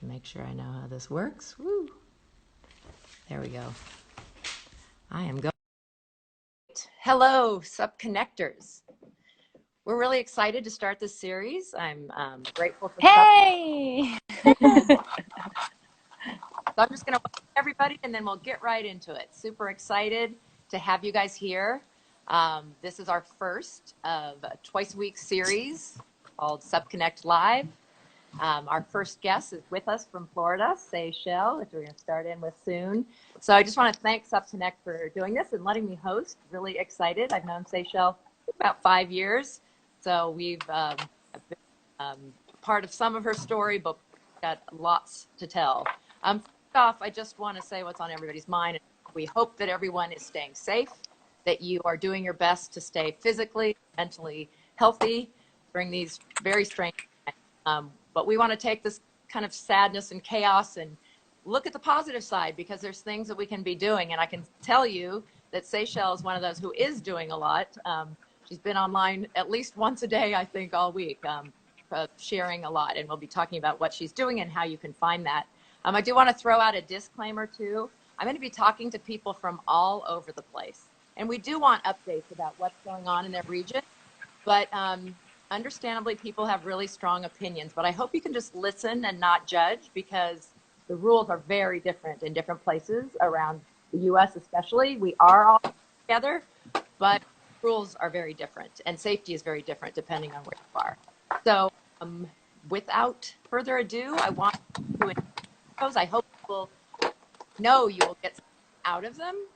Make sure I know how this works. Woo! There we go. I am going. Hello, Supconnectors. We're really excited to start this series. I'm grateful for Hey! So I'm just going to welcome everybody, and then we'll get right into it. Super excited to have you guys here. This is our first of a twice-a-week series called Supconnect Live. Our first guest is with us from Florida, Seychelle, which we're going to start in with soon. So I just want to thank Supconnect for doing this and letting me host. Really excited. I've known Seychelle about 5 years. So we've been part of some of her story, but we've got lots to tell. First off, I just want to say what's on everybody's mind. We hope that everyone is staying safe, that you are doing your best to stay physically, mentally healthy during these very strange times. But we want to take this kind of sadness and chaos and look at the positive side, because there's things that we can be doing. And I can tell you that Seychelle is one of those who is doing a lot. She's been online at least once a day, I think, all week, sharing a lot. And we'll be talking about what she's doing and how you can find that. I do want to throw out a disclaimer, too. I'm going to be talking to people from all over the place. And we do want updates about what's going on in their region. But understandably, people have really strong opinions, but I hope you can just listen and not judge, because the rules are very different in different places around the U.S. especially. We are all together, but rules are very different, and safety is very different depending on where you are. So without further ado, I want to introduce. I hope people know you will get out of them,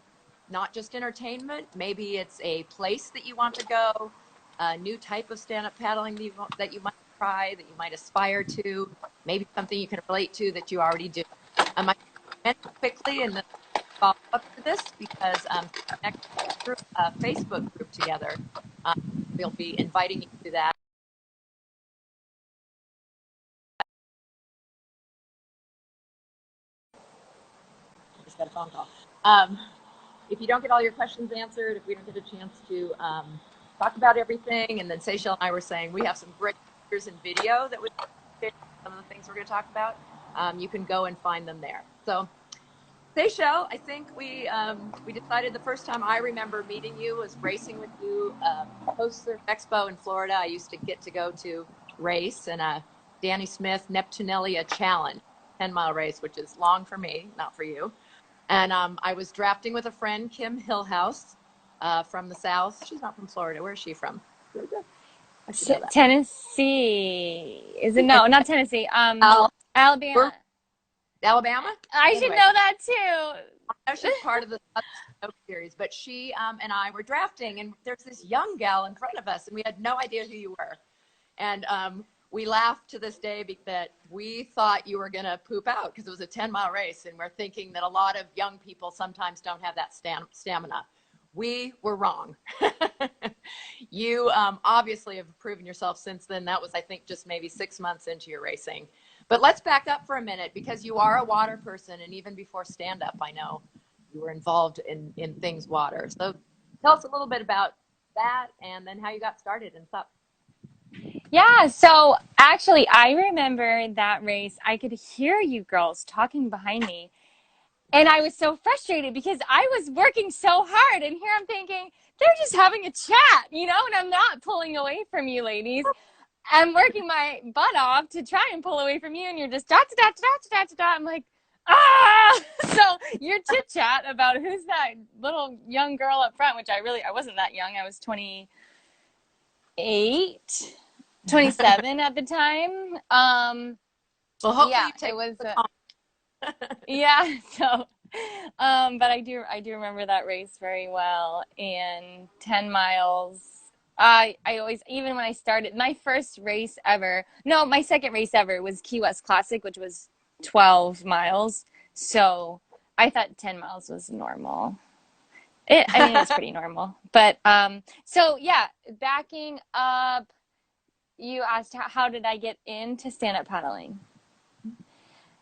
not just entertainment. Maybe it's a place that you want to go, a new type of stand-up paddling that you might try, that you might aspire to, maybe something you can relate to that you already do. I might mention quickly and then follow up to this, because next group, Facebook group together, we'll be inviting you to that. I just got a phone call. If you don't get all your questions answered, if we don't get a chance to talk about everything, and then Seychelle and I were saying we have some great pictures and video that would fit some of the things we're going to talk about. You can go and find them there. So Seychelle, I think we decided the first time I remember meeting you was racing with you post Surf Expo in Florida. I used to get to go to race in a Danny Smith Neptunelia Challenge 10-mile race, which is long for me, not for you. And I was drafting with a friend, Kim Hillhouse, from the South. She's not from Florida. Where is she from? Tennessee. Is it? No, not Tennessee. Alabama. Alabama? I should know that too. I know she's part of the stoke series, but she and I were drafting, and there's this young gal in front of us, and we had no idea who you were. And we laugh to this day that we thought you were going to poop out, because it was a 10-mile race, and we're thinking that a lot of young people sometimes don't have that stamina. We were wrong. You obviously have proven yourself since then. That was, I think, just maybe 6 months into your racing. But let's back up for a minute, because you are a water person, and even before stand-up, I know you were involved in things water. So tell us a little bit about that, and then how you got started in SUP. Yeah, so actually, I remember that race. I could hear you girls talking behind me, and I was so frustrated because I was working so hard, and here I'm thinking, they're just having a chat, and I'm not pulling away from you ladies. I'm working my butt off to try and pull away from you, and you're just da-da-da-da-da-da-da. I'm like, ah! So your chit-chat about who's that little young girl up front, which I wasn't that young. I was 28, 27 at the time. Well, hopefully yeah, you take it was. Yeah. So, but I do remember that race very well. And 10 miles. I always, even when I started my first race ever, no, my second race ever was Key West Classic, which was 12 miles. So I thought 10 miles was normal. It's pretty normal. But so yeah, backing up, you asked how did I get into stand-up paddling?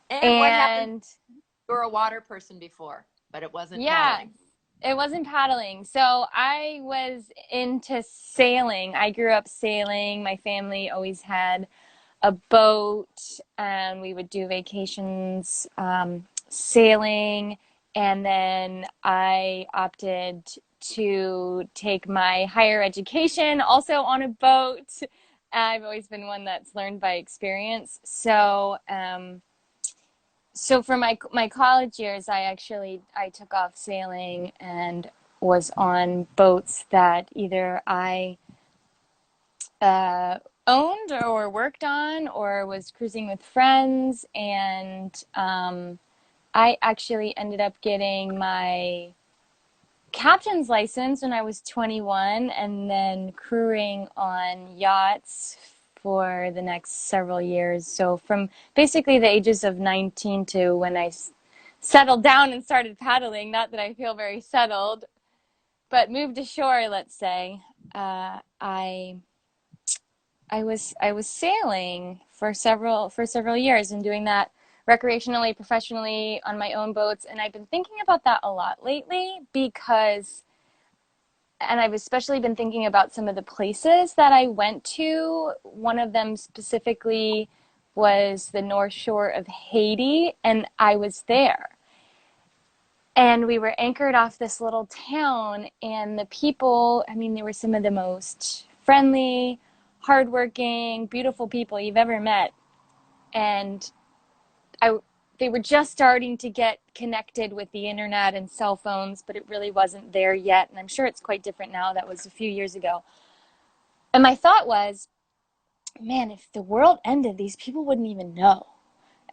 And what happened? You were a water person before, but it wasn't paddling. It wasn't paddling. So I was into sailing. I grew up sailing. My family always had a boat, and we would do vacations, sailing, and then I opted to take my higher education also on a boat. I've always been one that's learned by experience. So for my college years, I took off sailing and was on boats that either I uh, owned or worked on, or was cruising with friends. And I actually ended up getting my captain's license when I was 21, and then crewing on yachts for the next several years. So from basically the ages of 19 to when I settled down and started paddling, not that I feel very settled, but moved ashore, let's say, I was sailing for several years and doing that recreationally, professionally on my own boats. And I've been thinking about that a lot lately and I've especially been thinking about some of the places that I went to. One of them specifically was the North Shore of Haiti, and I was there. And we were anchored off this little town, and the people, I mean, they were some of the most friendly, hardworking, beautiful people you've ever met. And I, they were just starting to get connected with the internet and cell phones, but it really wasn't there yet. And I'm sure it's quite different now. That was a few years ago. And my thought was, man, if the world ended, these people wouldn't even know.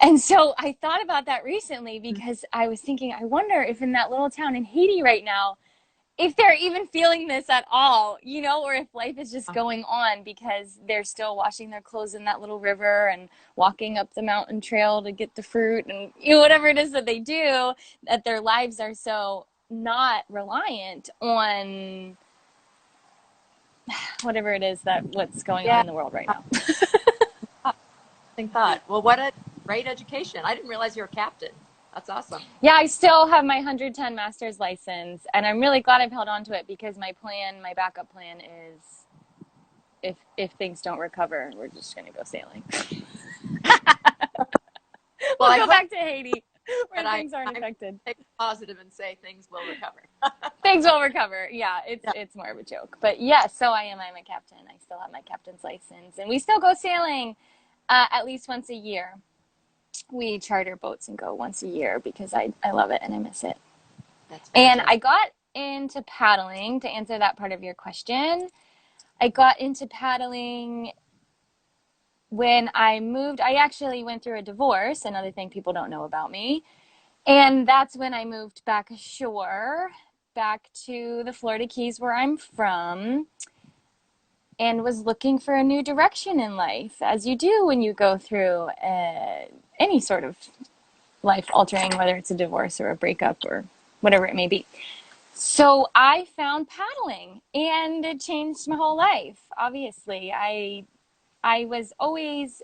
And so I thought about that recently, because I was thinking, I wonder if in that little town in Haiti right now, if they're even feeling this at all, or if life is just going on because they're still washing their clothes in that little river and walking up the mountain trail to get the fruit and whatever it is that they do, that their lives are so not reliant on whatever it is what's going on Yeah. in the world right now. Interesting thought. Well, what a great education. I didn't realize you're a captain. That's awesome. Yeah, I still have my 110 master's license, and I'm really glad I've held on to it, because my backup plan is, if things don't recover, we're just going to go sailing. We'll go back to Haiti where things aren't affected. Take positive and say things will recover. Things will recover. Yeah, it's more of a joke. But yes, so I'm a captain. I still have my captain's license, and we still go sailing at least once a year. We charter boats and go once a year because I love it and I miss it. And I got into paddling, to answer that part of your question. I got into paddling when I moved. I actually went through a divorce, another thing people don't know about me. And that's when I moved back ashore, back to the Florida Keys where I'm from, and was looking for a new direction in life, as you do when you go through any sort of life altering, whether it's a divorce or a breakup or whatever it may be. So I found paddling, and it changed my whole life. Obviously, I was always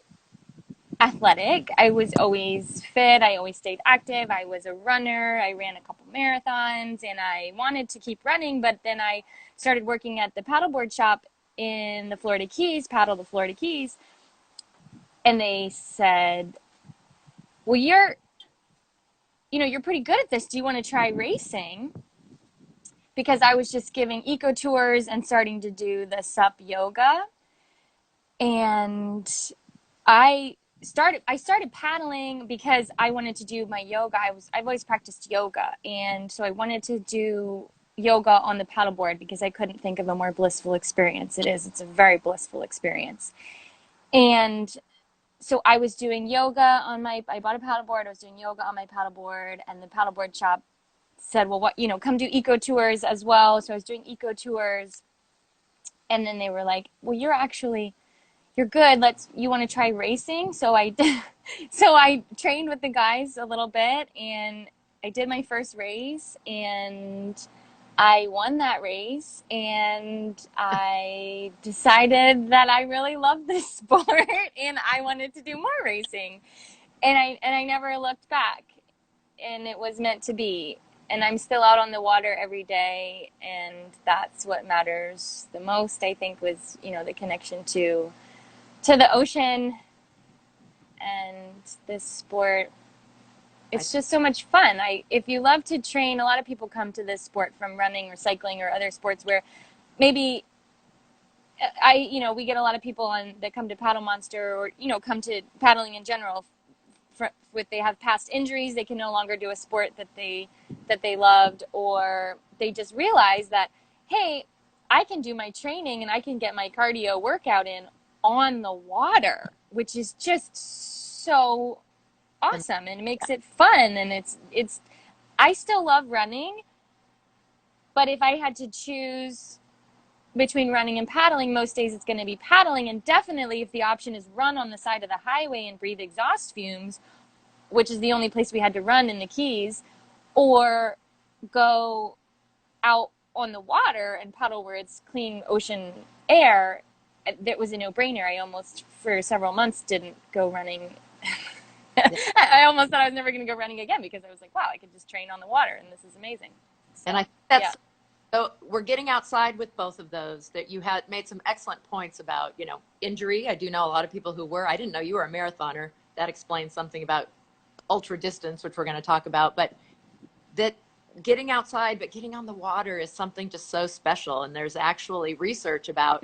athletic. I was always fit. I always stayed active. I was a runner. I ran a couple marathons, and I wanted to keep running, but then I started working at the paddleboard shop in the Florida Keys, Paddle the Florida Keys, and they said, well, you're pretty good at this. Do you want to try racing? Because I was just giving eco tours and starting to do the SUP yoga. And I started paddling because I wanted to do my yoga. I've always practiced yoga. And so I wanted to do yoga on the paddleboard because I couldn't think of a more blissful experience. It's a very blissful experience. And so I was doing yoga I bought a paddleboard. I was doing yoga on my paddleboard, and the paddleboard shop said, well, come do eco tours as well. So I was doing eco tours, and then they were like, well, you're good. You want to try racing? So I did. So I trained with the guys a little bit, and I did my first race, and I won that race, and I decided that I really loved this sport and I wanted to do more racing. And I never looked back, and it was meant to be. And I'm still out on the water every day, and that's what matters the most, I think, was, the connection to the ocean this sport. It's just so much fun. If you love to train, a lot of people come to this sport from running or cycling or other sports where maybe we get a lot of people that come to Paddle Monster or, come to paddling in general they have past injuries. They can no longer do a sport that they loved, or they just realize that, hey, I can do my training and I can get my cardio workout in on the water, which is just so awesome and makes it fun. And I still love running, but if I had to choose between running and paddling, most days it's going to be paddling. And definitely if the option is run on the side of the highway and breathe exhaust fumes, which is the only place we had to run in the Keys, or go out on the water and paddle where it's clean ocean air, that was a no-brainer. I almost, for several months, didn't go running. I almost thought I was never going to go running again because I was like, wow, I could just train on the water, and this is amazing. So, and I think that's so we're getting outside with both of those. That you had made some excellent points about, injury. I do know a lot of people who were. I didn't know you were a marathoner. That explains something about ultra distance, which we're going to talk about. But that getting outside, but getting on the water is something just so special. And there's actually research about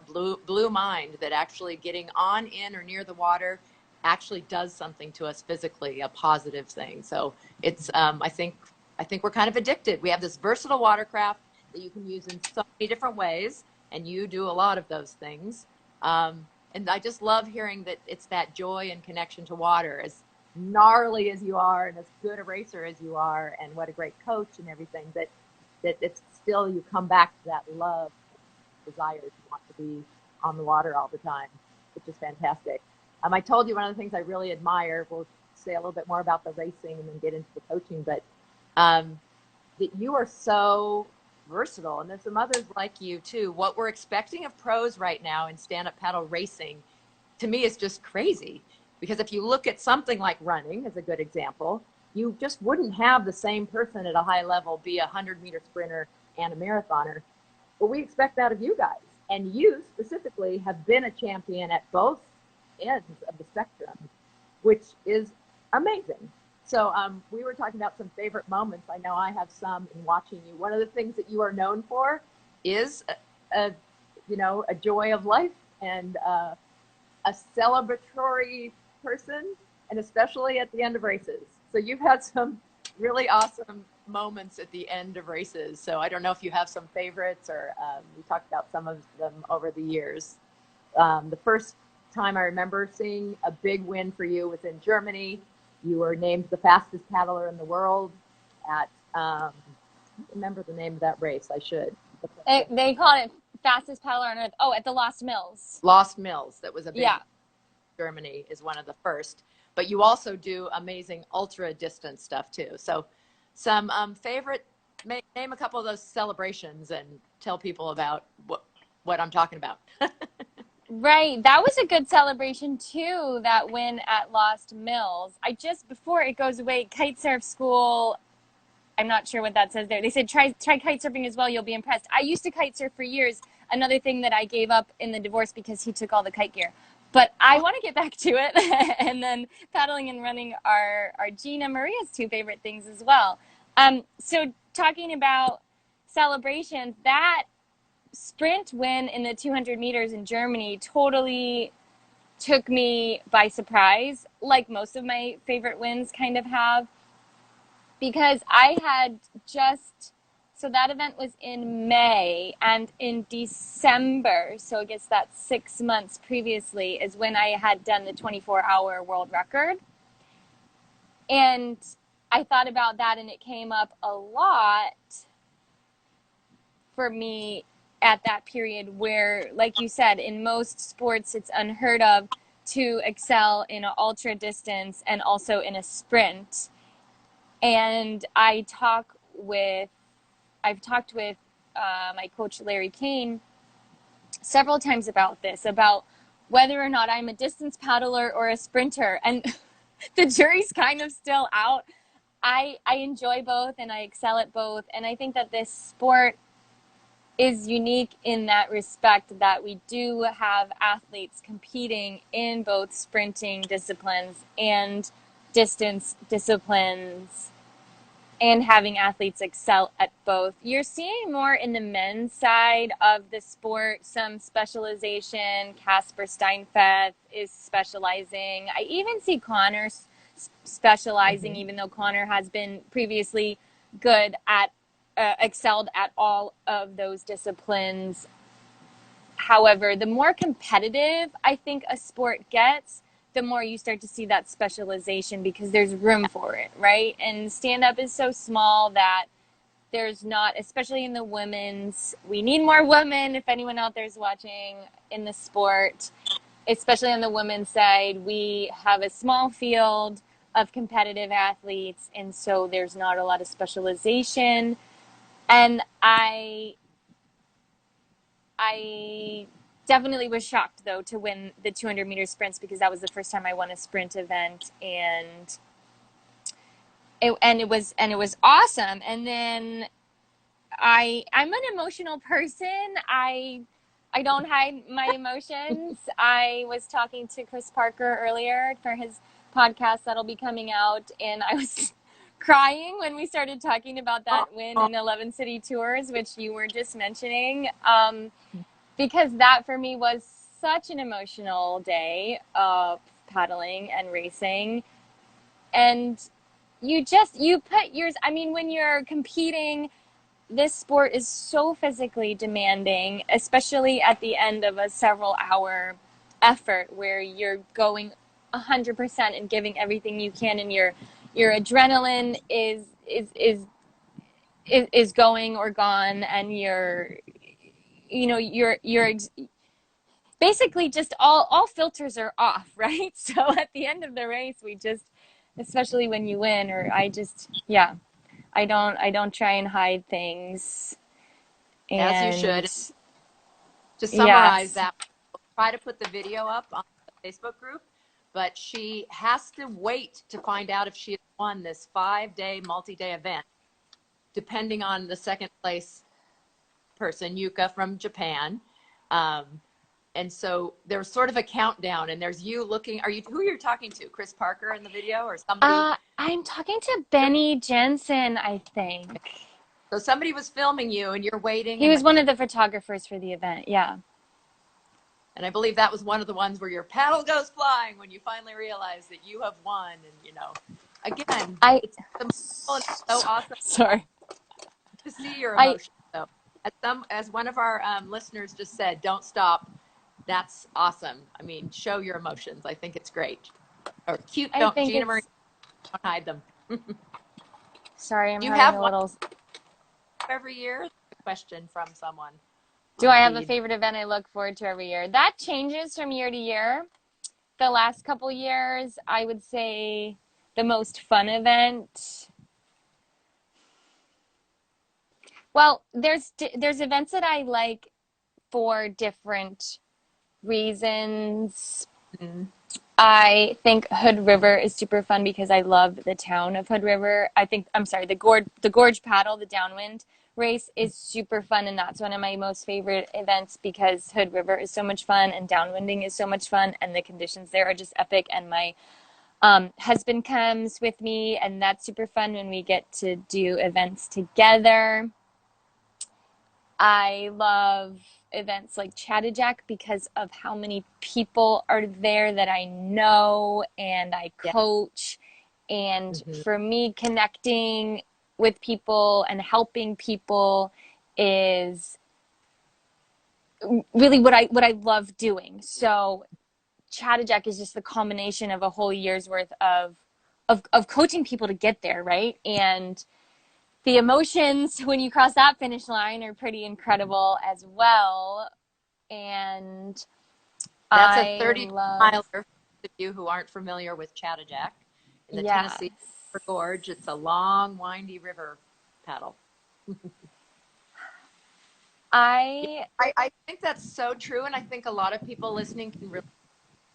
blue mind that actually getting on, in, or near the water actually does something to us physically, a positive thing. So it's, I think we're kind of addicted. We have this versatile watercraft that you can use in so many different ways, and you do a lot of those things. And I just love hearing that it's that joy and connection to water, as gnarly as you are and as good a racer as you are, and what a great coach and everything, that it's still, you come back to that love, desire to want to be on the water all the time, which is fantastic. I told you one of the things I really admire, we'll say a little bit more about the racing and then get into the coaching, but that you are so versatile, and there's some others like you too. What we're expecting of pros right now in stand-up paddle racing, to me, is just crazy. Because if you look at something like running as a good example, you just wouldn't have the same person at a high level be a 100-meter sprinter and a marathoner. But we expect that of you guys. And you specifically have been a champion at both ends of the spectrum, which is amazing. So we were talking about some favorite moments. I know I have some in watching you. One of the things that you are known for is a joy of life and a celebratory person, and especially at the end of races. So you've had some really awesome moments at the end of races. So I don't know if you have some favorites, or we talked about some of them over the years. The first time I remember seeing a big win for you was in Germany. You were named the fastest paddler in the world at, I don't remember the name of that race. I should. They call it fastest paddler on earth. Oh, at the Lost Mills. Lost Mills. That was a big, Germany is one of the first. But you also do amazing ultra distance stuff too. So some favorite, name a couple of those celebrations and tell people about what I'm talking about. Right. That was a good celebration too, that win at Lost Mills. Before it goes away, kite surf school, I'm not sure what that says there. They said, try kite surfing as well. You'll be impressed. I used to kite surf for years. Another thing that I gave up in the divorce because he took all the kite gear. But I want to get back to it. And then paddling and running are Gina Maria's two favorite things as well. So talking about celebrations, that sprint win in the 200 meters in Germany totally took me by surprise, like most of my favorite wins kind of have, because I had so that event was in May, and in December, so I guess that's 6 months previously, is when I had done the 24-hour world record. And I thought about that, and it came up a lot for me at that period where, like you said, in most sports, it's unheard of to excel in an ultra distance and also in a sprint. And I've talked with my coach, Larry Kane, several times about this, about whether or not I'm a distance paddler or a sprinter. And the jury's kind of still out. I enjoy both and I excel at both. And I think that this sport is unique in that respect that we do have athletes competing in both sprinting disciplines and distance disciplines, and having athletes excel at both. You're seeing more in the men's side of the sport, some specialization. Casper Steinfeld is specializing. I even see Connor specializing, even though Connor has been previously good at, excelled at all of those disciplines. However, the more competitive I think a sport gets, the more you start to see that specialization because there's room for it, right? And stand up is so small that there's not, especially in the women's, we need more women. If anyone out there is watching in the sport, especially on the women's side, we have a small field of competitive athletes. And so there's not a lot of specialization. And I definitely was shocked though to win the 200 meter sprints because that was the first time I won a sprint event, and it was awesome. And then I'm an emotional person. I don't hide my emotions. I was talking to Chris Parker earlier for his podcast that'll be coming out, and I was crying when we started talking about that win in 11 city tours, which you were just mentioning. Because that for me was such an emotional day of paddling and racing. And you put yours, I mean, when you're competing, this sport is so physically demanding, especially at the end of a several hour effort where you're going 100% and giving everything you can, and your adrenaline is going or gone, and you're basically just all filters are off, right? So at the end of the race, we just, especially when you win, or I don't try and hide things. And as you should. To summarize that, we'll try to put the video up on the Facebook group, but she has to wait to find out if she has won this 5-day multi-day event, depending on the second place person, Yuka from Japan. And so there's sort of a countdown, and there's you looking. Who you're talking to? Chris Parker in the video, or somebody? I'm talking to Benny Jensen, I think. So somebody was filming you, and you're waiting. He was one of the photographers for the event, yeah. And I believe that was one of the ones where your paddle goes flying when you finally realize that you have won. And again, it's so awesome. Sorry. To see your emotions, though. As one of our listeners just said, don't stop. That's awesome. I mean, show your emotions. I think it's great. Or cute. Gina Marie, don't hide them. Sorry, I'm having a little. Every year, a question from someone. Do I have a favorite event I look forward to every year? That changes from year to year. The last couple years, I would say the most fun event. Well, there's events that I like for different reasons. Mm-hmm. I think Hood River is super fun because I love the town of Hood River. The Gorge Paddle, the downwind race is super fun, and that's one of my most favorite events because Hood River is so much fun and downwinding is so much fun, and the conditions there are just epic. And my husband comes with me, and that's super fun when we get to do events together. I love events like Chattajack because of how many people are there that I know and I coach. And for me, connecting with people and helping people is really what I love doing. So Chattajack is just the culmination of a whole year's worth of coaching people to get there, right? And the emotions when you cross that finish line are pretty incredible as well. And that's a 30-miler for you who aren't familiar with Chattajack in the Tennessee Gorge. It's a long, windy river paddle. I think that's so true, and I think a lot of people listening can really,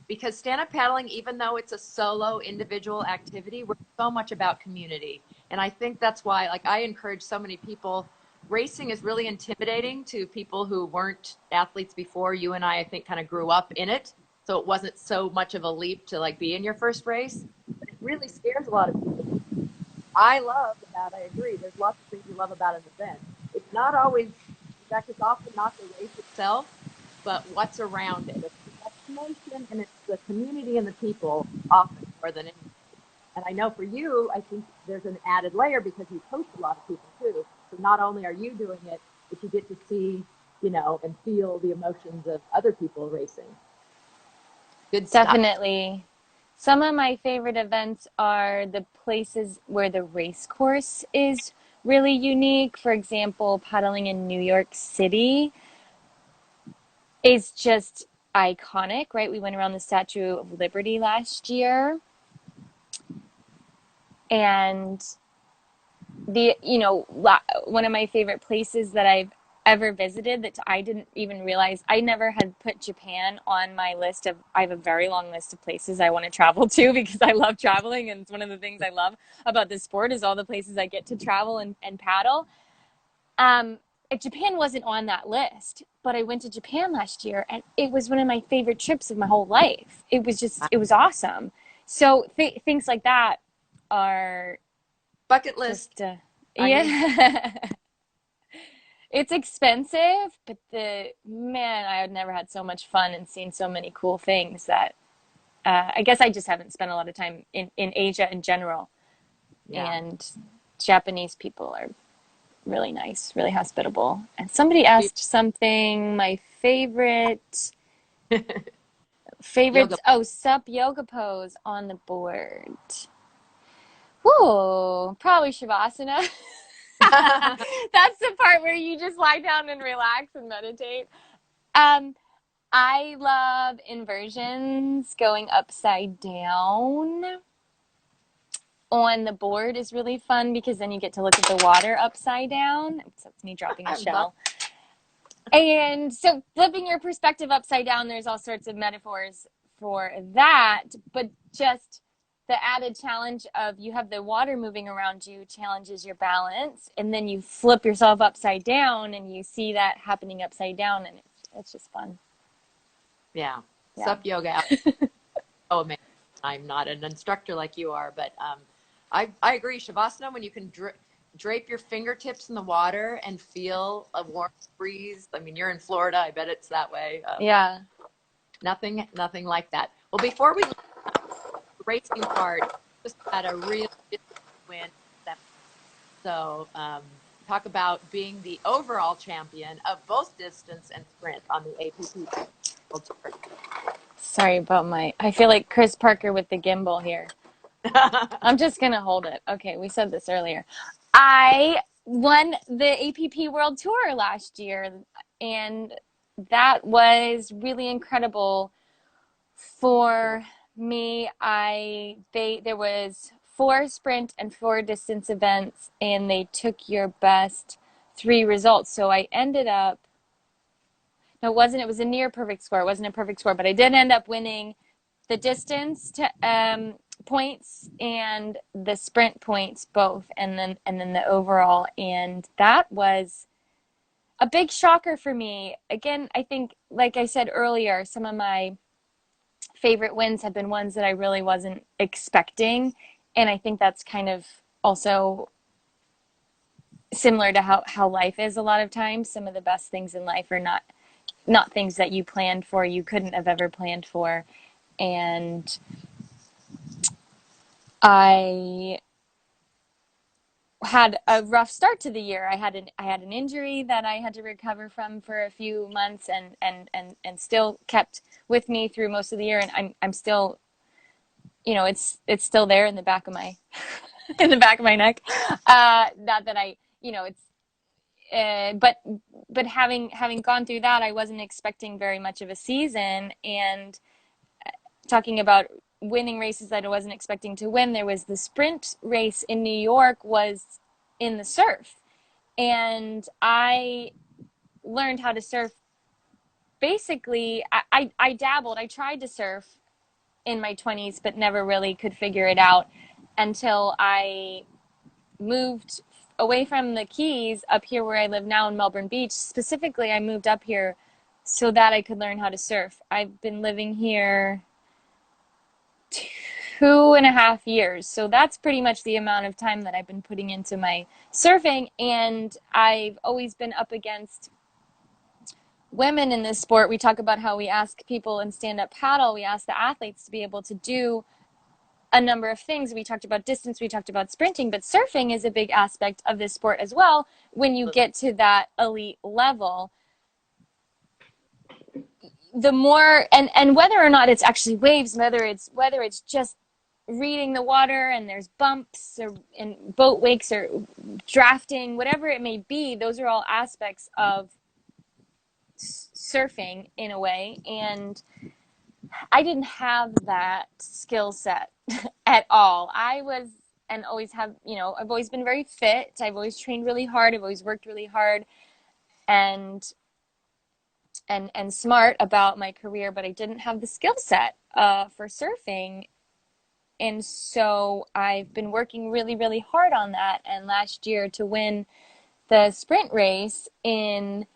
because stand-up paddling, even though it's a solo individual activity, we're so much about community. And I think that's why, I encourage so many people racing is really intimidating to people who weren't athletes before. You and I think, kind of grew up in it. So it wasn't so much of a leap to like be in your first race, but it really scares a lot of people. I love that. I agree. There's lots of things you love about an event. It's not always, in fact, it's often not the race itself, but what's around it. It's the destination and it's the community and the people often more than anything. And I know for you, I think there's an added layer because you coach a lot of people too. So not only are you doing it, but you get to see, and feel the emotions of other people racing. Good stuff. Definitely. Some of my favorite events are the places where the race course is really unique. For example, paddling in New York City is just iconic, right? We went around the Statue of Liberty last year. And one of my favorite places that I've ever visited that I didn't even realize, I never had put Japan on my list of, I have a very long list of places I want to travel to because I love traveling. And it's one of the things I love about this sport is all the places I get to travel and paddle. Japan wasn't on that list, but I went to Japan last year and it was one of my favorite trips of my whole life. It was awesome. So things like that are bucket list. Just, yeah. It's expensive, but I had never had so much fun and seen so many cool things that I guess I just haven't spent a lot of time in Asia in general. Yeah. And Japanese people are really nice, really hospitable. And somebody asked something, my favorite SUP yoga pose on the board. Whoa, probably Shavasana. That's the part where you just lie down and relax and meditate. I love inversions. Going upside down on the board is really fun because then you get to look at the water upside down. Oops, that's me dropping a shell. And so flipping your perspective upside down, there's all sorts of metaphors for that, but just the added challenge of you have the water moving around you challenges your balance, and then you flip yourself upside down and you see that happening upside down, and it's just fun. Yeah. SUP yoga. Oh man, I'm not an instructor like you are, but I agree. Shavasana, when you can drape your fingertips in the water and feel a warm breeze. I mean, you're in Florida. I bet it's that way. Yeah. Nothing like that. Well, before we racing part, just had a real win. So talk about being the overall champion of both distance and sprint on the APP World Tour. Sorry about I feel like Chris Parker with the gimbal here. I'm just going to hold it. Okay, we said this earlier. I won the APP World Tour last year, and that was really incredible for me. There was 4 sprint and 4 distance events, and they took your best 3 results. So I ended up, no, it was a near perfect score. It wasn't a perfect score, but I did end up winning the distance points and the sprint points both, and then the overall. And that was a big shocker for me. Again, I think, like I said earlier, some of my favorite wins have been ones that I really wasn't expecting. And I think that's kind of also similar to how life is a lot of times. Some of the best things in life are not things that you planned for, you couldn't have ever planned for. And I had a rough start to the year. I had an injury that I had to recover from for a few months, and still kept with me through most of the year. And I'm still, it's still there in the back of my in the back of my neck. Not that but having gone through that, I wasn't expecting very much of a season. And talking about winning races that I wasn't expecting to win, there was the sprint race in New York was in the surf, and I learned how to surf. Basically, I dabbled. I tried to surf in my 20s, but never really could figure it out until I moved away from the Keys up here where I live now in Melbourne Beach. Specifically, I moved up here so that I could learn how to surf. I've been living here 2.5 years. So that's pretty much the amount of time that I've been putting into my surfing. And I've always been up against women in this sport. We talk about how we ask people in stand-up paddle, we ask the athletes to be able to do a number of things. We talked about distance, we talked about sprinting, but surfing is a big aspect of this sport as well. When you get to that elite level, the more, and whether or not it's actually waves, whether it's just reading the water and there's bumps or in boat wakes or drafting, whatever it may be, those are all aspects of surfing in a way. And I didn't have that skill set at all. I was, and always have, I've always been very fit. I've always trained really hard. I've always worked really hard and smart about my career, but I didn't have the skill set for surfing. And so I've been working really, really hard on that. And last year, to win the sprint race in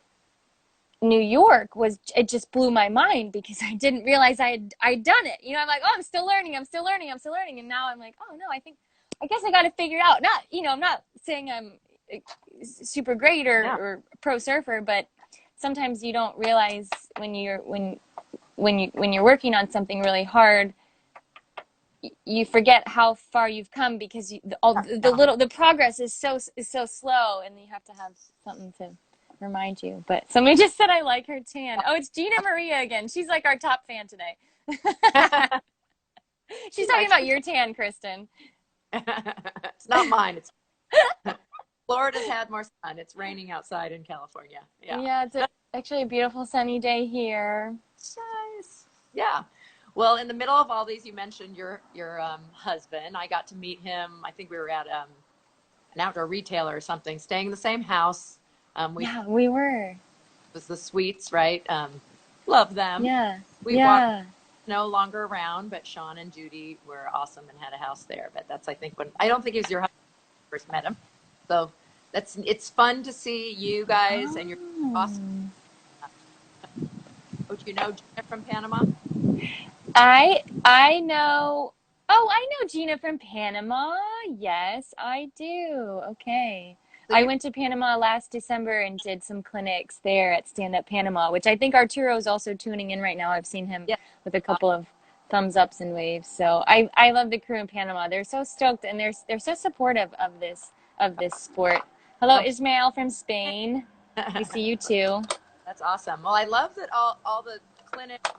New York, it just blew my mind because I didn't realize I'd done it. I'm like, oh, I'm still learning. And now I'm like, oh no, I guess I got to figure it out. Not, I'm not saying I'm super great or pro surfer, but sometimes you don't realize when you're working on something really hard, you forget how far you've come because the progress is so slow, and you have to have something to remind you. But somebody just said I like her tan. Oh, it's Gina Maria again. She's like our top fan today. She's talking about your tan, Kristin. It's not mine. It's Florida's had more sun. It's raining outside in California. Yeah, it's actually a beautiful sunny day here. Nice. Yeah. Well, in the middle of all these, you mentioned your husband. I got to meet him. I think we were at an outdoor retailer or something, staying in the same house. We were. It was the Sweets, right? Love them. Yeah. We walked, no longer around, but Sean and Judy were awesome and had a house there. But that's, I think, I don't think he was your husband when you first met him. So it's fun to see you guys and your awesome. Don't you know Gina from Panama? I know. Oh, I know Gina from Panama. Yes, I do. Okay. I went to Panama last December and did some clinics there at Stand Up Panama, which I think Arturo is also tuning in right now. I've seen him with a couple of thumbs ups and waves. So I love the crew in Panama. They're so stoked and they're so supportive of this sport. Hello, Ismael from Spain. We see you too. That's awesome. Well, I love that all the clinics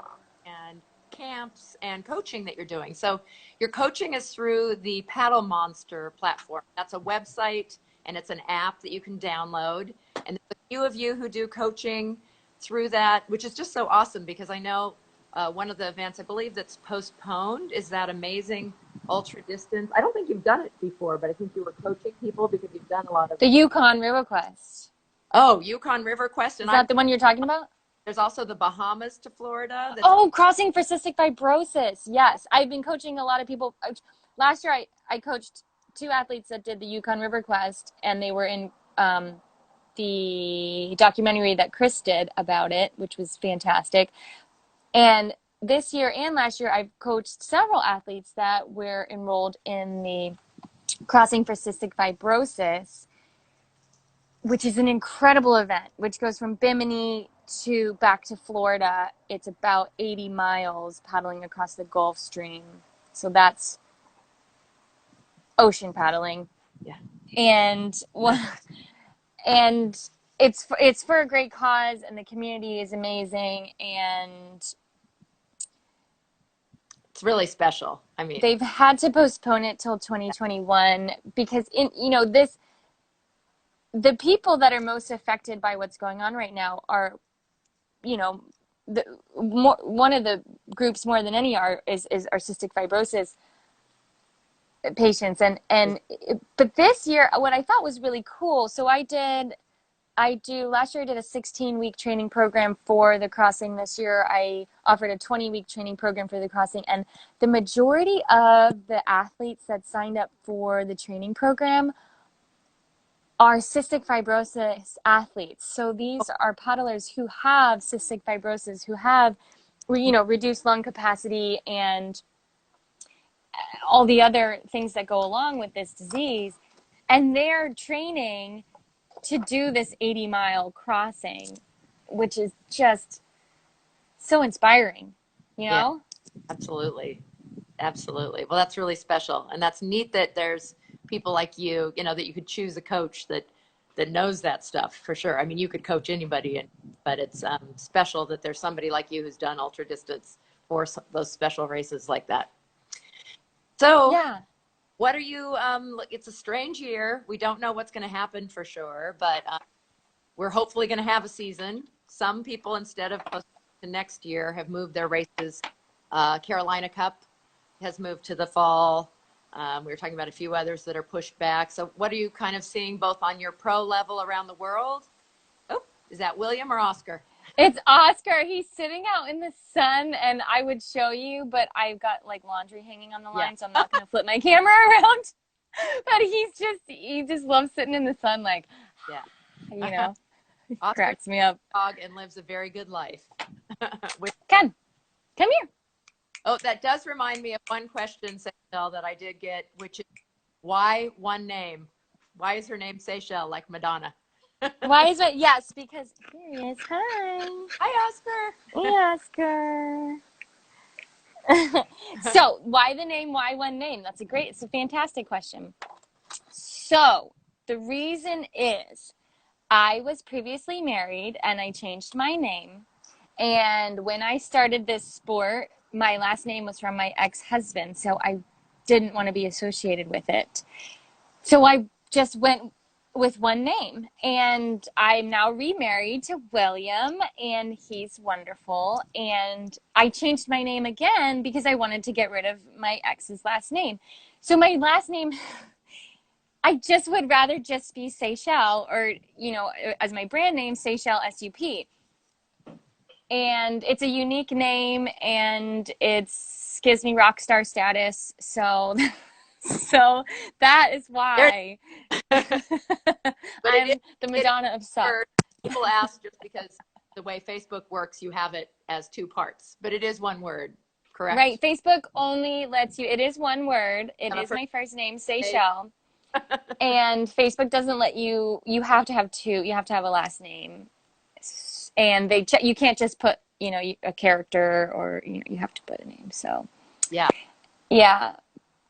and camps and coaching that you're doing. So your coaching is through the Paddle Monster platform. That's a website and it's an app that you can download. And there's a few of you who do coaching through that, which is just so awesome because I know one of the events, I believe that's postponed, is that amazing ultra distance. I don't think you've done it before, but I think you were coaching people because you've done a lot of the Yukon River Quest. Oh, Yukon River Quest. Is that the one you're talking about? There's also the Bahamas to Florida. Crossing for cystic fibrosis. Yes. I've been coaching a lot of people. Last year, I coached 2 athletes that did the Yukon River Quest, and they were in the documentary that Chris did about it, which was fantastic. And this year and last year, I've coached several athletes that were enrolled in the Crossing for Cystic Fibrosis, which is an incredible event, which goes from Bimini to back to Florida. It's about 80 miles paddling across the Gulf Stream. So that's ocean paddling. Yeah. And it's for a great cause, and the community is amazing, and it's really special. I mean, they've had to postpone it till 2021 because the people that are most affected by what's going on right now are, one of the groups more than any are cystic fibrosis patients. But this year, what I thought was really cool. So last year I did a 16-week training program for the crossing. This year I offered a 20-week training program for the crossing. And the majority of the athletes that signed up for the training program are cystic fibrosis athletes. So these are paddlers who have cystic fibrosis, who have, reduced lung capacity and all the other things that go along with this disease. And they're training to do this 80-mile crossing, which is just so inspiring, Yeah, absolutely. Absolutely. Well, that's really special. And that's neat that there's people like you, that you could choose a coach that knows that stuff for sure. I mean, you could coach anybody, but it's special that there's somebody like you who's done ultra distance for those special races like that. So, yeah. what are you, it's a strange year. We don't know what's going to happen for sure, but we're hopefully going to have a season. Some people, instead of postponing to next year, have moved their races. Carolina Cup has moved to the fall. We were talking about a few others that are pushed back. So what are you kind of seeing both on your pro level around the world? Oh, is that William or Oscar? It's Oscar. He's sitting out in the sun, and I would show you, but I've got like laundry hanging on the line, so I'm not going to flip my camera around. But he just loves sitting in the sun, like, Oscar cracks me up. Dog and lives a very good life. Ken, come here. Oh, that does remind me of one question, Seychelle, that I did get, which is why one name? Why is her name Seychelle, like Madonna? Why is it? Yes, because here he is. Hi. Hi, Oscar. Hey, Oscar. So, why the name? Why one name? It's a fantastic question. So, the reason is I was previously married and I changed my name. And when I started this sport, my last name was from my ex-husband, so I didn't want to be associated with it. So I just went with one name, and I'm now remarried to William, and he's wonderful. And I changed my name again because I wanted to get rid of my ex's last name. So my last name, I just would rather just be Seychelle, or, as my brand name, Seychelle SUP. And it's a unique name, and it gives me rock star status. So that is why I'm the Madonna of SUP. People ask just because the way Facebook works, you have it as two parts, but it is one word, correct? Right. Facebook only lets you, it is one word. It is my first name, Seychelle. And Facebook doesn't let you have to have two. You have to have a last name. And you can't just put, a character, or, you have to put a name. So, yeah.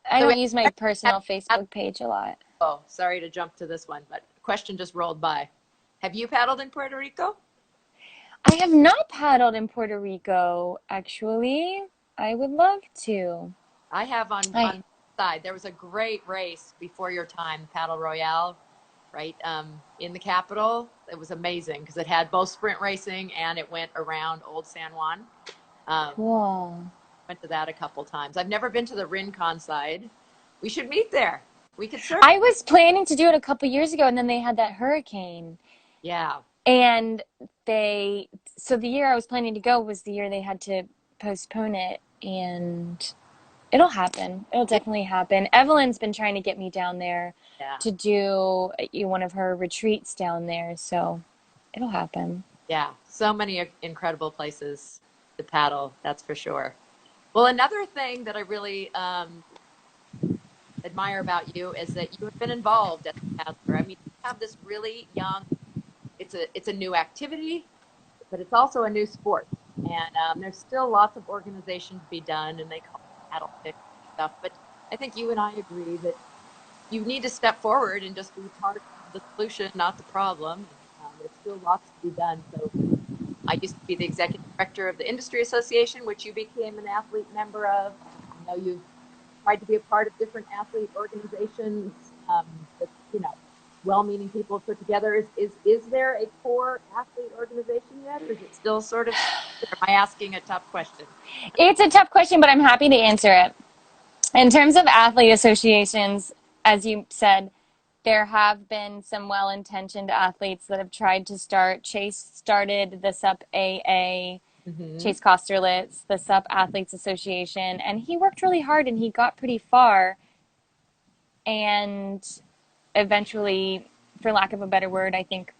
I don't use my personal Facebook page a lot. Oh, sorry to jump to this one, but a question just rolled by. Have you paddled in Puerto Rico? I have not paddled in Puerto Rico, actually. I would love to. I have on the side. There was a great race before your time, Paddle Royale, right, in the capital. It was amazing because it had both sprint racing and it went around Old San Juan. Cool. Went to that a couple times. I've never been to the Rincon side. We should meet there. We could surf. I was planning to do it a couple years ago, and then they had that hurricane. Yeah. And so the year I was planning to go was the year they had to postpone it, and it'll happen. It'll definitely happen. Evelyn's been trying to get me down there to do one of her retreats down there, so it'll happen. Yeah, so many incredible places to paddle, that's for sure. Well, another thing that I really admire about you is that you have been involved as a paddler. I mean, you have this really young, it's a new activity, but it's also a new sport. And there's still lots of organization to be done, and they call it paddle pick stuff. But I think you and I agree that you need to step forward and just be part of the solution, not the problem. There's still lots to be done. So I used to be the executive director of the Industry Association, which you became an athlete member of. I know you've tried to be a part of different athlete organizations that, well-meaning people put together. Is there a core athlete organization yet, or is it still sort of, am I asking a tough question? It's a tough question, but I'm happy to answer it. In terms of athlete associations, as you said, there have been some well-intentioned athletes that have tried to start. Chase started the SUP AA, Chase Kosterlitz, the SUP Athletes Association, and he worked really hard and he got pretty far, and eventually for lack of a better word, I think,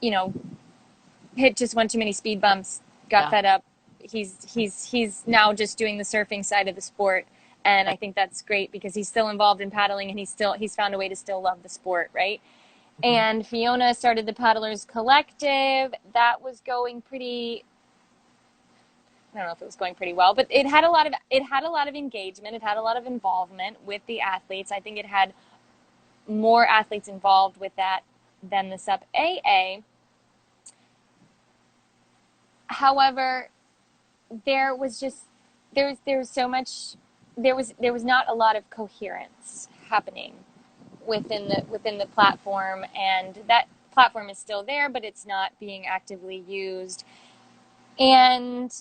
hit just one too many speed bumps, got fed up. He's now just doing the surfing side of the sport. And I think that's great because he's still involved in paddling and he's found a way to still love the sport, right? Mm-hmm. And Fiona started the Paddlers Collective. That was going pretty, I don't know if it was going pretty well, but it had a lot of engagement. It had a lot of involvement with the athletes. I think it had more athletes involved with that than the SUP AA. However, there was not a lot of coherence happening within the platform, and that platform is still there, but it's not being actively used. And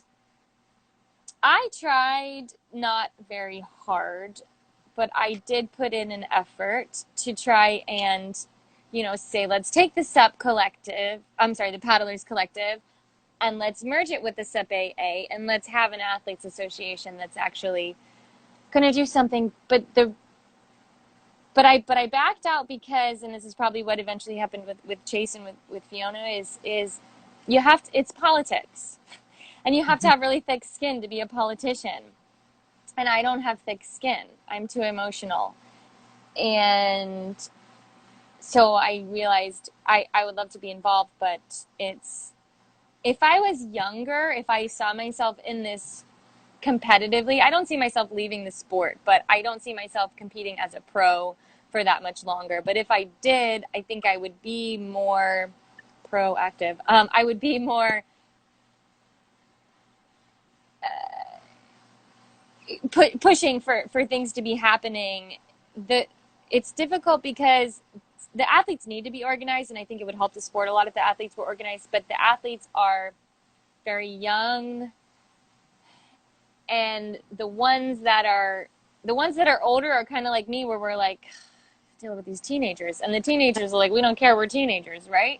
I tried not very hard, but I did put in an effort to try and, say, let's take the the Paddlers Collective, and let's merge it with the SUP AA, and let's have an athletes association that's actually going to do something. But I backed out because, and this is probably what eventually happened with Chase and with Fiona, is it's politics, and you have to have really thick skin to be a politician. And I don't have thick skin. I'm too emotional. And so I realized I would love to be involved, but if I was younger, if I saw myself in this competitively, I don't see myself leaving the sport, but I don't see myself competing as a pro for that much longer. But if I did, I think I would be more proactive. I would be more pushing for things to be happening. It's difficult because the athletes need to be organized, and I think it would help the sport a lot if the athletes were organized, but the athletes are very young, and the ones that are older are kind of like me, where we're like, deal with these teenagers, and the teenagers are like, we don't care, we're teenagers, right?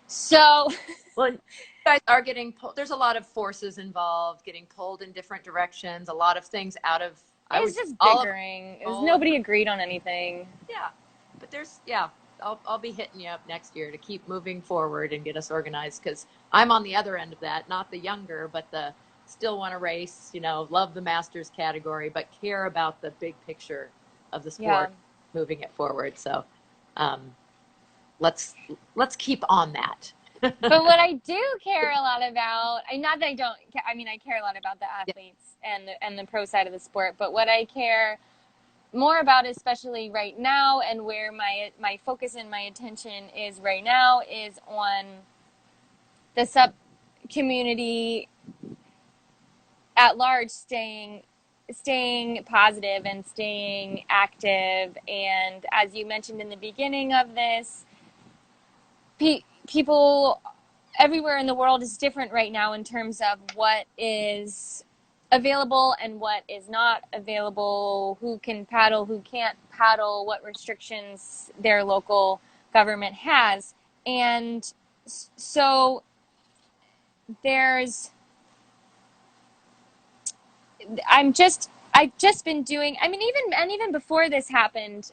So well, you guys are getting pulled. There's a lot of forces involved, getting pulled in different directions, a lot of things out of it's just bickering. Nobody agreed on anything. Yeah, but I'll be hitting you up next year to keep moving forward and get us organized, because I'm on the other end of that, not the younger, but the still want to race, love the masters category, but care about the big picture of the sport, moving it forward. So let's keep on that. But what I do care a lot about, not that I don't, I care a lot about the athletes and the pro side of the sport, but what I care more about, especially right now, and where my focus and my attention is right now, is on the SUP community at large staying positive and staying active. And as you mentioned in the beginning of this, people everywhere in the world is different right now in terms of what is available and what is not available, who can paddle, who can't paddle, what restrictions their local government has. And so I've just been doing, even before this happened,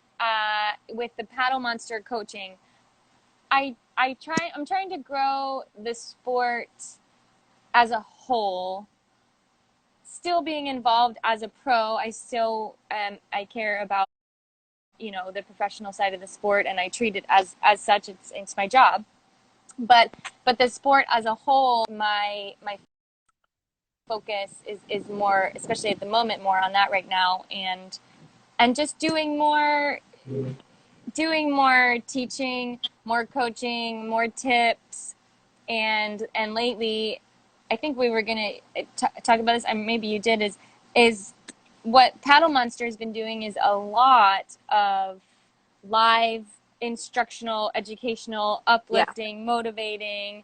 with the Paddle Monster coaching, I'm trying to grow the sport as a whole, still being involved as a pro. I still I care about the professional side of the sport, and I treat it as such. It's my job, but the sport as a whole, my focus is more, especially at the moment, more on that right now, and just doing more teaching, more coaching, more tips, and lately, I think we were gonna talk about this, and maybe you did, is what Paddle Monster has been doing is a lot of live instructional, educational, uplifting, motivating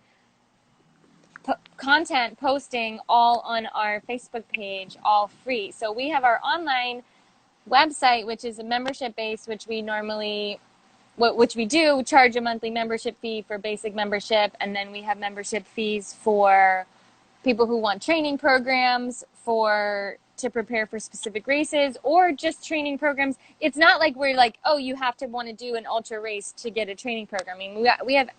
content posting, all on our Facebook page, all free. So we have our online website, which is a membership base, which we do charge a monthly membership fee for basic membership, and then we have membership fees for people who want training programs, for to prepare for specific races or just training programs. It's not like we're like, oh, you have to want to do an ultra race to get a training program. I mean, we have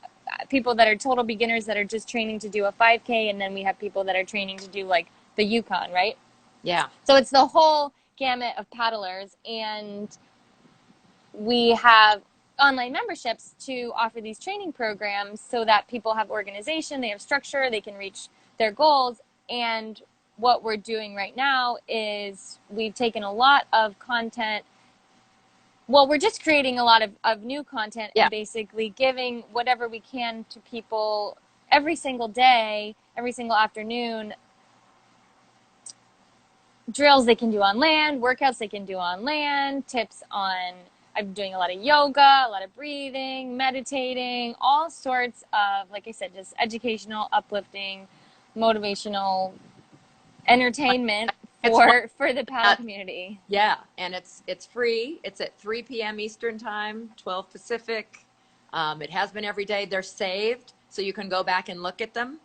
people that are total beginners that are just training to do a 5K, and then we have people that are training to do like the Yukon, right? Yeah. So it's the whole gamut of paddlers, and we have online memberships to offer these training programs so that people have organization, they have structure, they can reach their goals. And what we're doing right now is we've taken a lot of content. Well, we're just creating a lot of new content and basically giving whatever we can to people every single day, every single afternoon, drills they can do on land, workouts they can do on land, tips on, I'm doing a lot of yoga, a lot of breathing, meditating, all sorts of, like I said, just educational, uplifting, motivational entertainment for the paddle community. Yeah, and it's free. It's at 3 p.m. Eastern time, 12 Pacific. It has been every day. They're saved, so you can go back and look at them.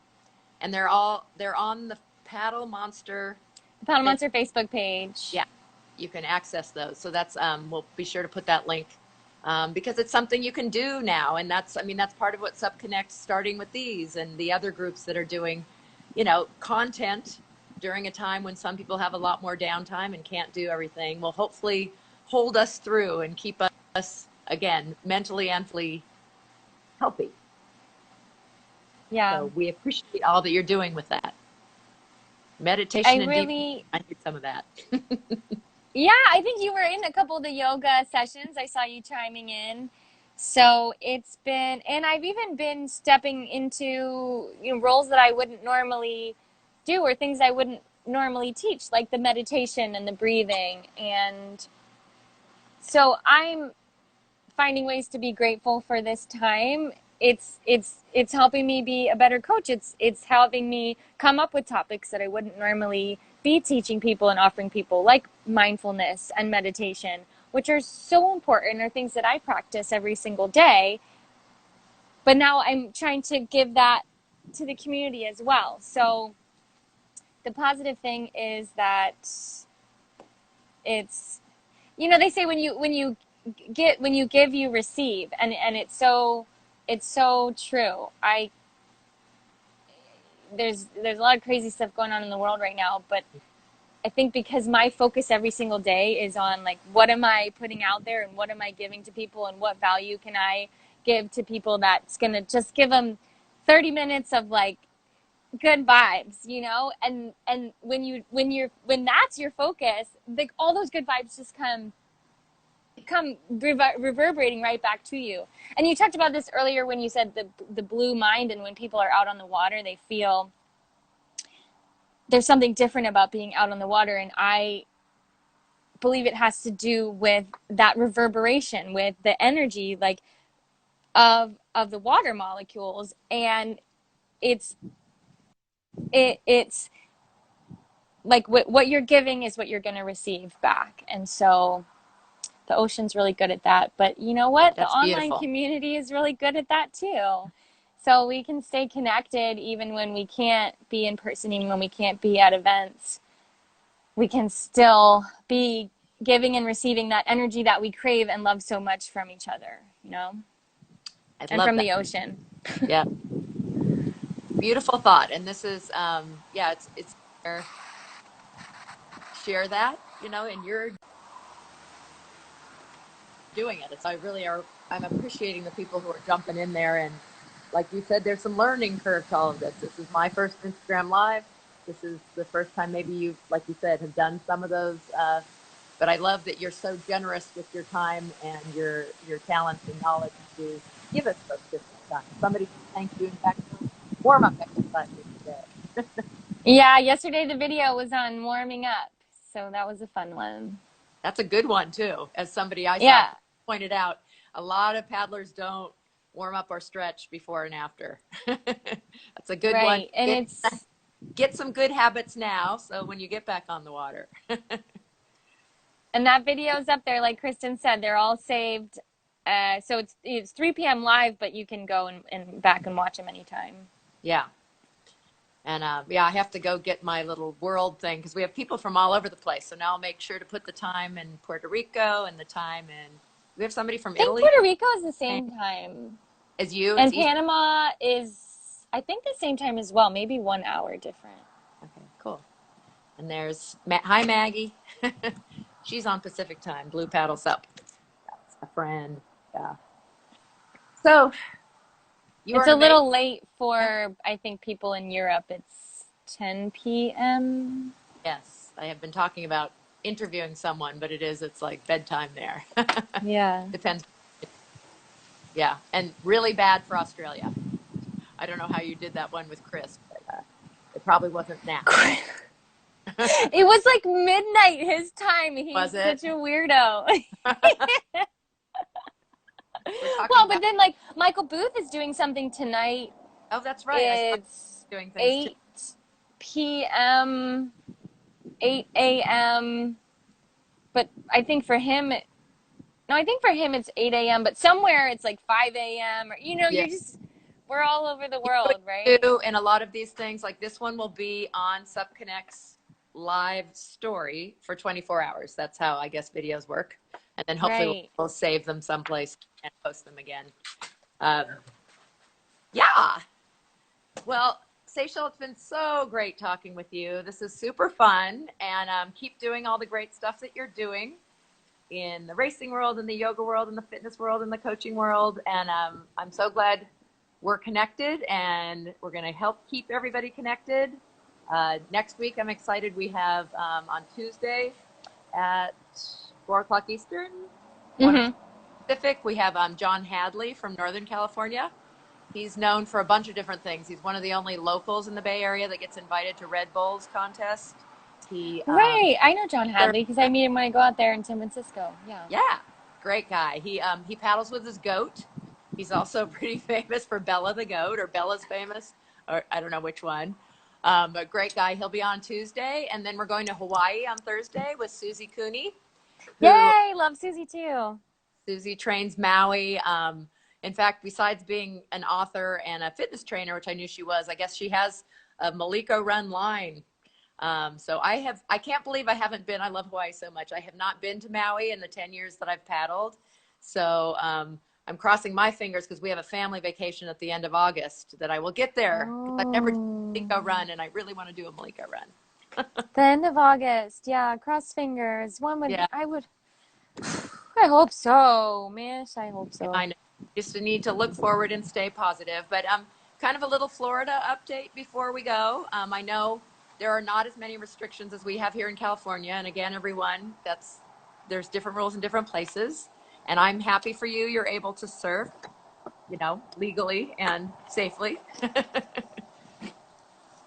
And they're on the Paddle Monster Facebook page. Yeah, you can access those. So that's we'll be sure to put that link because it's something you can do now, and that's part of what Supconnect, starting with these and the other groups that are doing, content during a time when some people have a lot more downtime and can't do everything, will hopefully hold us through and keep us, again, mentally and physically healthy. Yeah. So we appreciate all that you're doing with that. Meditation and deep, I need some of that. Yeah, I think you were in a couple of the yoga sessions. I saw you chiming in. So it's been, and I've even been stepping into roles that I wouldn't normally do or things I wouldn't normally teach, like the meditation and the breathing. And so I'm finding ways to be grateful for this time. It's helping me be a better coach. It's helping me come up with topics that I wouldn't normally be teaching people and offering people, like mindfulness and meditation, which are so important, are things that I practice every single day. But now I'm trying to give that to the community as well. So the positive thing is that it's, they say when you give, you receive, and it's so true. There's a lot of crazy stuff going on in the world right now, but I think because my focus every single day is on like, what am I putting out there and what am I giving to people and what value can I give to people that's going to just give them 30 minutes of like good vibes, and when that's your focus, like all those good vibes just come reverberating right back to you. And you talked about this earlier when you said the blue mind, and when people are out on the water, they feel there's something different about being out on the water. And I believe it has to do with that reverberation, with the energy, like of the water molecules. And it's like what you're giving is what you're going to receive back. And so the ocean's really good at that. But you know what? That's the online beautiful. Community is really good at that too. So we can stay connected even when we can't be in person, even when we can't be at events. We can still be giving and receiving that energy that we crave and love so much from each other, and from the ocean. Yeah. Beautiful thought. And this is, it's share that, and you're doing it. It's, I'm appreciating the people who are jumping in there. And like you said, there's some learning curve to all of this. This is my first Instagram Live. This is the first time maybe you, like you said, have done some of those. But I love that you're so generous with your time and your talents and knowledge to give us those tips and time. Somebody thank you. In fact, warm-up exercises today. Yeah, yesterday the video was on warming up. So that was a fun one. That's a good one too. As somebody I saw pointed out, a lot of paddlers don't warm up or stretch before and after. That's a good one. And get some good habits now, so when you get back on the water. And that video's up there, like Kristin said, they're all saved. So it's 3 p.m. live, but you can go and back and watch them anytime. Yeah. And yeah, I have to go get my little world thing because we have people from all over the place. So now I'll make sure to put the time in Puerto Rico and the time in. We have somebody from I think Italy Puerto Rico is the same time. as you. It's And East. Panama is, I think, the same time as well, maybe 1 hour different. Okay, cool. And there's hi Maggie. She's on Pacific time. Blue Paddle SUP. That's a friend. Yeah. So you are It's an a amazing. little late for, I think, people in Europe. It's 10 p.m. Yes, I have been talking about interviewing someone, but it's like bedtime there. Yeah. Depends. Yeah, and really bad for Australia. I don't know how you did that one with Chris, but it probably wasn't nap. It was like midnight his time. He's Was it? such a weirdo. We're talking Well, about. but then like Michael Booth is doing something tonight. Oh, that's right. I saw It's you doing things too. 8 p.m., 8 a.m. But I think for him, no, I think for him it's 8 a.m. But somewhere it's like 5 a.m. Or, Yeah. we're all over the world, right? And a lot of these things, like this one, will be on Supconnect's live story for 24 hours. That's how I guess videos work. And then hopefully Right. we'll save them someplace and post them again. Yeah. Well, Seychelle, it's been so great talking with you. This is super fun. And keep doing all the great stuff that you're doing in the racing world, in the yoga world, in the fitness world, in the coaching world. And I'm so glad we're connected, and we're going to help keep everybody connected. Next week, I'm excited. We have on Tuesday at 4 o'clock Eastern, 1 Pacific, we have John Hadley from Northern California. He's known for a bunch of different things. He's one of the only locals in the Bay Area that gets invited to Red Bulls contest. Right. I know John Hadley because I meet him when I go out there in San Francisco. Yeah. Yeah, great guy. He paddles with his goat. He's also pretty famous for Bella the goat, or Bella's famous, or I don't know which one. But great guy. He'll be on Tuesday, and then we're going to Hawaii on Thursday with Susie Cooney. Yay! Love Susie too. Susie trains Maui. In fact, besides being an author and a fitness trainer, which I knew she was, I guess she has a Maliko Run line. So I can't believe I haven't been. I love Hawaii so much. I have not been to Maui in the 10 years that I've paddled. So I'm crossing my fingers because we have a family vacation at the end of August that I will get there. I've never done a Maliko Run, and I really want to do a Maliko Run. The end of August. Yeah, cross fingers. Yeah. I hope so, miss. I hope so. I know. Just need to look forward and stay positive. But kind of a little Florida update before we go. I know there are not as many restrictions as we have here in California. And again, everyone, there's different rules in different places. And I'm happy for you. You're able to surf, legally and safely.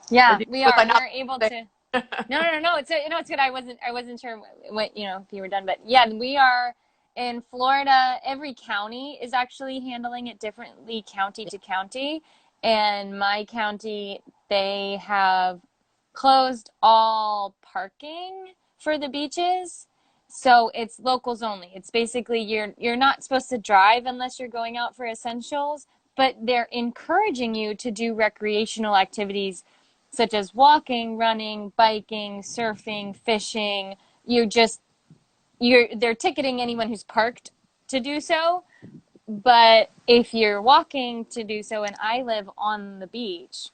Yeah, we are. We're able say- to. No. It's good. I wasn't sure what if you were done, but yeah, we are in Florida. Every county is actually handling it differently, county to county. And my county, they have closed all parking for the beaches. So it's locals only. It's basically you're not supposed to drive unless you're going out for essentials, but they're encouraging you to do recreational activities such as walking, running, biking, surfing, fishing. They're ticketing anyone who's parked to do so. But if you're walking to do so, and I live on the beach,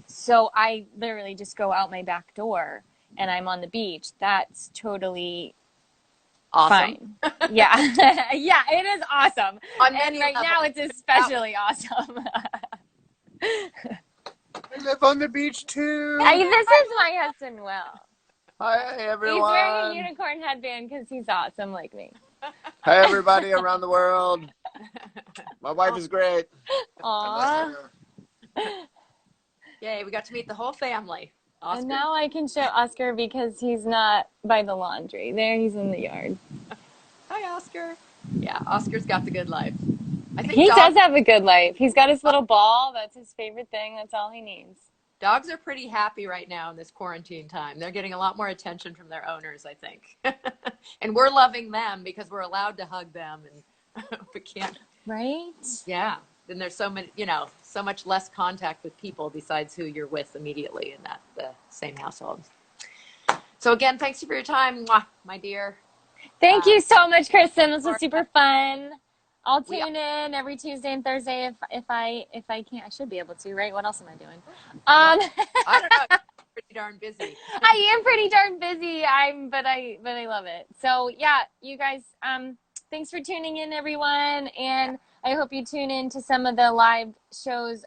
so I literally just go out my back door and I'm on the beach, that's totally awesome. fine. Yeah. Yeah, it is awesome. And right now it's especially awesome. I live on the beach too. This is my husband, Will. Hi, everyone. He's wearing a unicorn headband because he's awesome like me. Hi, everybody around the world. My wife is great. Aww. Yay, we got to meet the whole family. Oscar. And now I can show Oscar because he's not by the laundry. There, he's in the yard. Hi, Oscar. Yeah, Oscar's got the good life. I think he does have a good life. He's got his little ball. That's his favorite thing. That's all he needs. Dogs are pretty happy right now in this quarantine time. They're getting a lot more attention from their owners, I think. And we're loving them because we're allowed to hug them and we can't. Right? Yeah. then there's so many, you know, so much less contact with people besides who you're with immediately in the same household. So again, thanks for your time, my dear. Thank you so much, Kristin. This was Laura, super fun. I'll we- tune in every Tuesday and Thursday if I can. I should be able to, right? What else am I doing? I don't know. You're pretty darn busy. I am pretty darn busy. But I love it. So yeah, you guys, thanks for tuning in, everyone, and I hope you tune in to some of the live shows.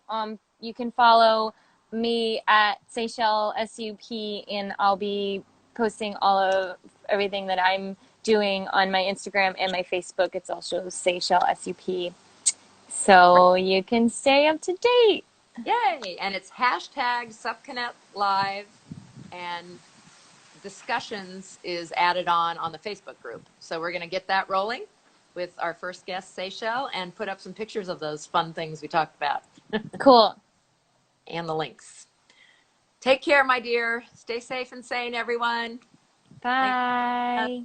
You can follow me at Seychelle SUP, and I'll be posting all of everything that I'm doing on my Instagram and my Facebook. It's also Seychelle SUP, so you can stay up to date. Yay! And it's hashtag Supconnect Live, and discussions is added on the Facebook group. So we're going to get that rolling with our first guest, Seychelle, and put up some pictures of those fun things we talked about. Cool. And the links. Take care, my dear. Stay safe and sane, everyone. Bye.